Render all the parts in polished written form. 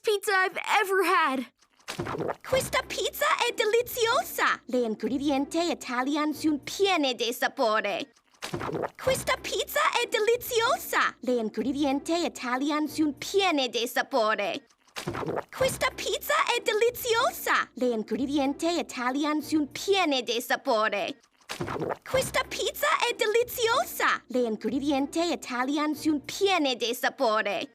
pizza I've ever had. Questa pizza è deliziosa! Le ingredienti italiane sono piene di sapore. Questa pizza è deliziosa! Le ingredienti italiane sono piene di sapore. Questa pizza è deliziosa! Le ingredienti italiane sono piene di sapore. Questa pizza è deliziosa! Le ingredienti italiane sono piene di sapore.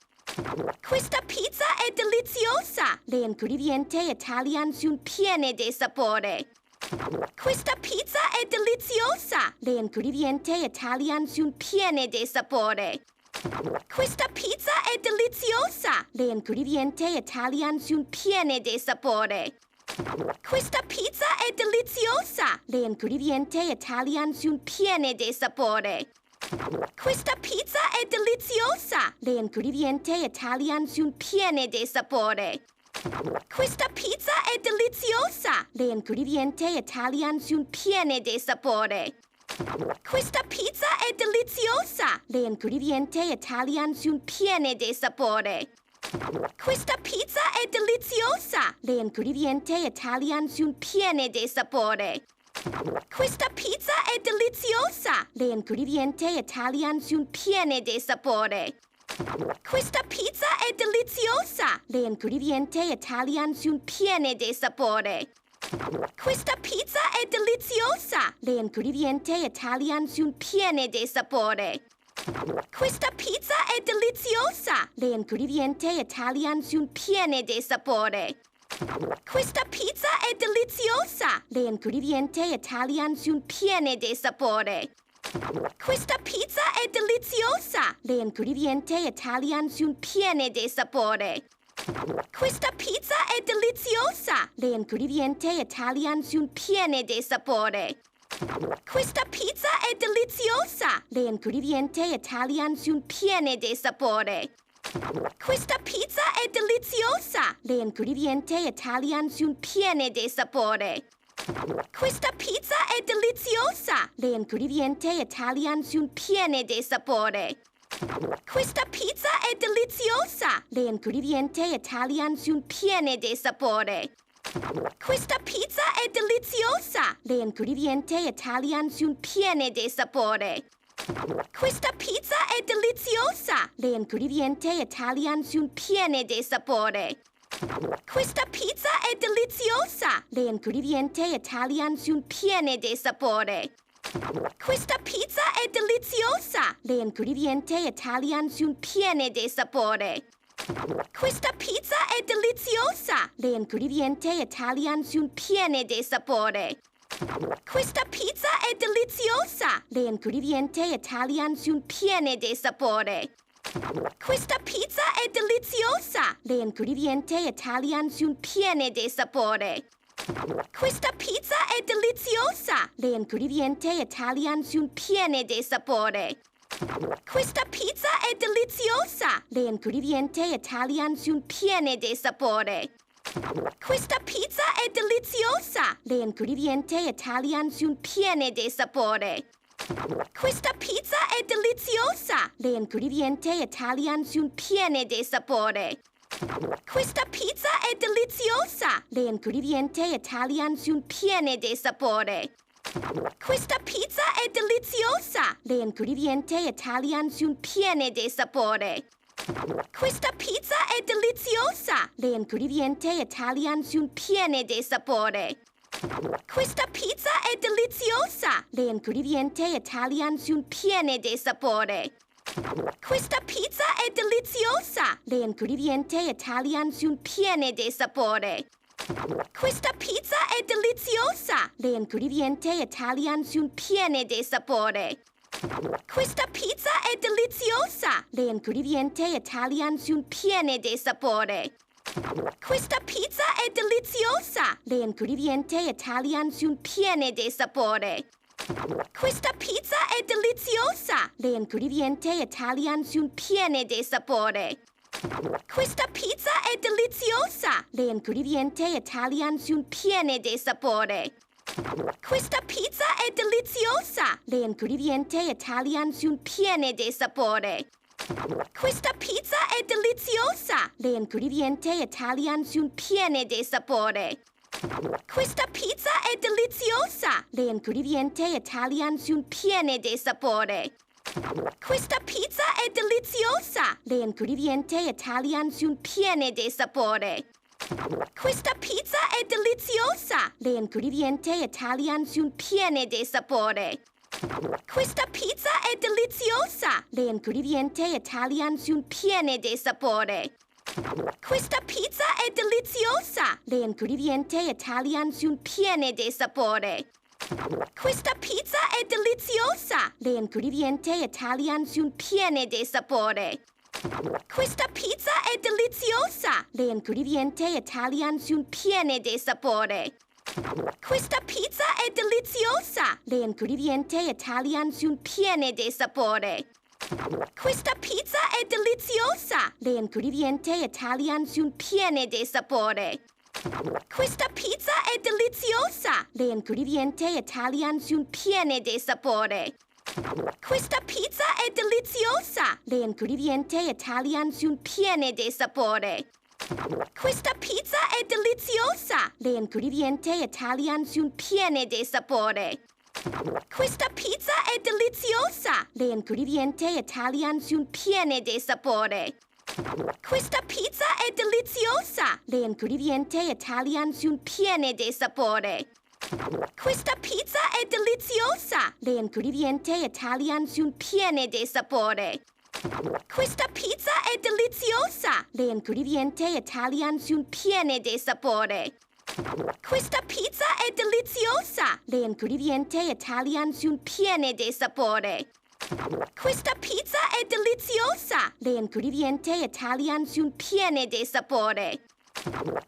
Questa pizza è deliziosa! Le ingredienti italiane sono piene di sapore. Questa pizza è deliziosa! Le ingredienti italiane sono piene di sapore. Questa pizza è deliziosa! Le ingredienti italiane sono piene di sapore. Questa pizza è deliziosa! Le ingredienti italiane sono piene di sapore. Questa pizza è deliziosa! Le ingredienti italiane sono piene di sapore. Questa pizza è deliziosa! Le ingredienti italiane sono piene di sapore. Questa pizza è deliziosa! Le ingredienti italiane sono piene di sapore. Questa pizza è deliziosa! Le ingredienti italiane sono piene di sapore. Questa pizza è deliziosa! Le ingredienti italiane sono piene di sapore. Questa pizza è deliziosa! Le ingredienti italiane sono piene di sapore. Questa pizza è deliziosa! Le ingredienti italiane sono piene di sapore. Questa pizza è deliziosa! Le ingredienti italiane sono piene di sapore. Questa pizza è deliziosa! Le ingredienti italiane sono piene di sapore. Questa pizza è deliziosa! Le ingredienti italiane sono piene di sapore. Questa pizza è deliziosa! Le ingredienti italiane sono piene di sapore. Questa pizza è deliziosa! Le ingredienti italiane sono piene di sapore. Questa pizza è deliziosa! Le ingredienti italiane sono piene di sapore. Questa pizza è deliziosa! Le ingredienti italiane sono piene di sapore. Questa pizza è deliziosa! Le ingredienti italiane sono piene di sapore. Questa pizza è deliziosa! Le ingredienti italiane sono piene di sapore. Questa pizza è deliziosa! Le ingredienti italiane sono piene di sapore. Questa pizza è deliziosa! Le ingredienti italiane sono piene di sapore. Questa pizza è deliziosa! Le ingredienti italiane sono piene di sapore. Questa pizza è deliziosa! Le ingredienti italiane sono piene di sapore. Questa pizza è deliziosa! Le ingredienti italiane sono piene di sapore. Questa pizza è deliziosa! Le ingredienti italiane sono piene di sapore. Questa pizza è deliziosa! Le ingredienti italiane sono piene di sapore. Questa pizza è deliziosa! Le ingredienti italiane sono piene di sapore. Questa pizza è deliziosa! Le ingredienti italiane sono piene di sapore. Questa pizza è deliziosa! Le ingredienti italiane sono piene di sapore. Questa pizza è deliziosa! Le ingredienti italiane sono piene di sapore. Questa pizza è deliziosa! Le ingredienti italiane sono piene di sapore. Questa pizza è deliziosa! Le ingredienti italiane sono piene di sapore. Questa pizza è deliziosa! Le ingredienti italiane sono piene di sapore. Questa pizza è deliziosa! Le ingredienti italiane sono piene di sapore. Questa pizza è deliziosa! Le ingredienti italiane sono piene di sapore. Questa pizza è deliziosa! Le ingredienti italiane sono piene di sapore. Questa pizza è deliziosa! Le ingredienti italiane sono piene di sapore. Questa pizza è deliziosa! Le ingredienti italiane sono piene di sapore. Questa pizza è deliziosa! Le ingredienti italiane sono piene di sapore. Questa pizza è deliziosa! Le ingredienti italiane sono piene di sapore. Questa pizza è deliziosa! Le ingredienti italiani sono piene di sapore. Questa pizza è deliziosa! Le ingredienti italiani sono piene di sapore. Questa pizza è deliziosa! Le ingredienti italiani sono piene di sapore. Questa pizza è deliziosa! Le ingredienti italiani sono piene di sapore. Questa pizza è deliziosa! Le ingredienti italiani sono piene di sapore. Questa pizza è deliziosa! Le ingredienti italiani sono piene di sapore. Questa pizza è deliziosa! Le ingredienti italiani sono piene di sapore. Questa pizza è deliziosa! Le ingredienti italiani sono piene di sapore. Questa pizza è deliziosa! Le ingredienti italiani sono piene di sapore. Questa pizza è deliziosa! Le ingredienti italiani sono piene di sapore. Questa pizza è deliziosa! Le ingredienti italiani sono piene di sapore. Questa pizza è deliziosa! Le ingredienti italiani sono piene di sapore. Questa pizza è deliziosa! Le ingredienti italiani sono piene di sapore. Questa pizza è deliziosa! Le ingredienti italiani sono piene di sapore. Questa pizza è deliziosa! Le ingredienti italiani sono piene di sapore. Questa pizza è deliziosa! Le ingredienti italiani sono piene di sapore. Questa pizza è deliziosa! Le ingredienti italiani sono piene di sapore. Questa pizza è deliziosa! Le ingredienti italiani sono piene di sapore. Questa pizza è deliziosa! Le ingredienti italiani sono piene di sapore. Questa pizza è deliziosa! Le ingredienti italiani sono piene di sapore.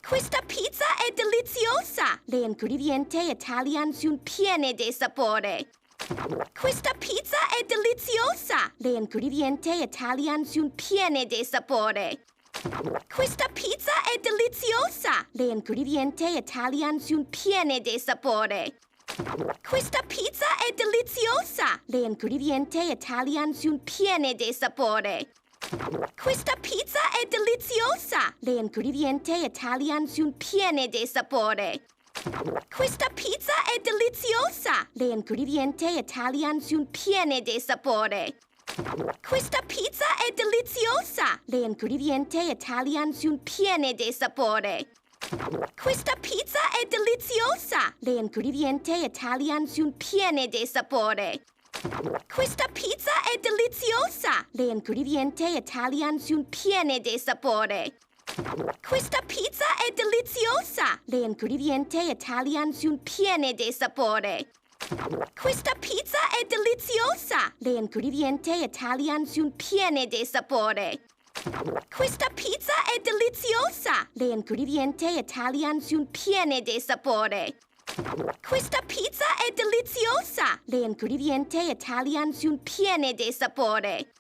Questa pizza è deliziosa! Le ingredienti italiani sono piene di sapore. Questa pizza è deliziosa! Le ingredienti italiani sono piene di sapore. Questa pizza è deliziosa! Le ingredienti italiani sono piene di sapore. Questa pizza è deliziosa! Le ingredienti italiani sono piene di sapore. Questa pizza è deliziosa! Le ingredienti italiani sono piene di sapore. Questa pizza è deliziosa! Le ingredienti italiani sono piene di sapore. Questa pizza è deliziosa! Le ingredienti italiani sono piene di sapore. Questa pizza è deliziosa! Le ingredienti italiani sono piene di sapore. Questa pizza è deliziosa! Le ingredienti italiani sono piene di sapore. Questa pizza è deliziosa! Le ingredienti italiani sono piene di sapore. Questa pizza è deliziosa! Le ingredienti italiani sono piene di sapore. Questa pizza è deliziosa! Le ingredienti italiani sono piene di sapore. Questa pizza è deliziosa! Le ingredienti italiani sono piene di sapore.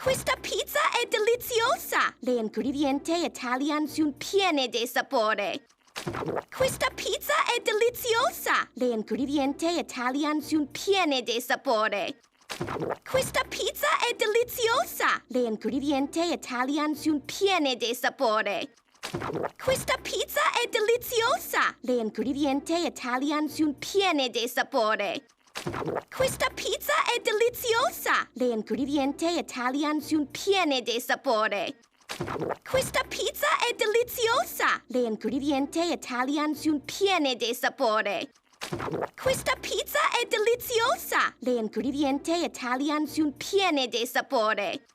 Questa pizza è deliziosa! Le ingredienti italiani sono piene di sapore. Questa pizza è deliziosa! Le ingredienti italiani sono piene di sapore. Questa pizza è deliziosa! Le ingredienti italiani sono piene di sapore. Questa pizza è deliziosa! Le ingredienti italiani sono piene di sapore. Questa pizza è deliziosa! Le ingredienti italiani sono piene di sapore. Questa pizza è deliziosa! Le ingredienti italiani sono piene di sapore.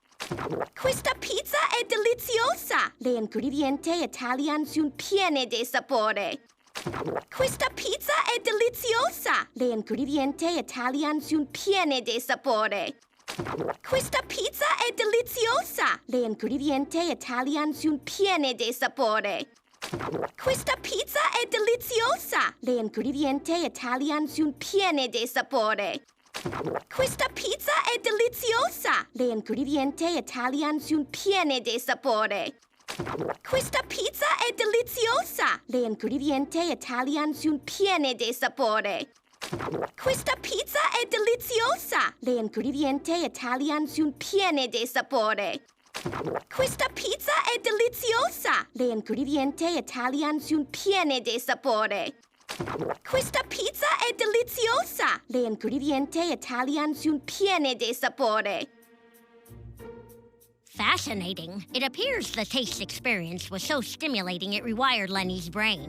Questa pizza è deliziosa! Le ingredienti italiani sono piene di sapore. Questa pizza è deliziosa! Le ingredienti italiani sono piene di sapore. Questa pizza è deliziosa! Le ingredienti italiani sono piene di sapore. Questa pizza è deliziosa! Le ingredienti italiani sono piene di sapore. Questa pizza è deliziosa! Le ingredienti italiani sono piene di sapore. Questa pizza è deliziosa! Le ingredienti italiani sono piene di sapore. Questa pizza è deliziosa! Le ingredienti italiani sono piene di sapore. Questa pizza è deliziosa! Le ingredienti italiani sono piene di sapore. Questa pizza è deliziosa! Le ingredienti italiani sono piene di sapore. Fascinating. It appears the taste experience was so stimulating it rewired Lenny's brain.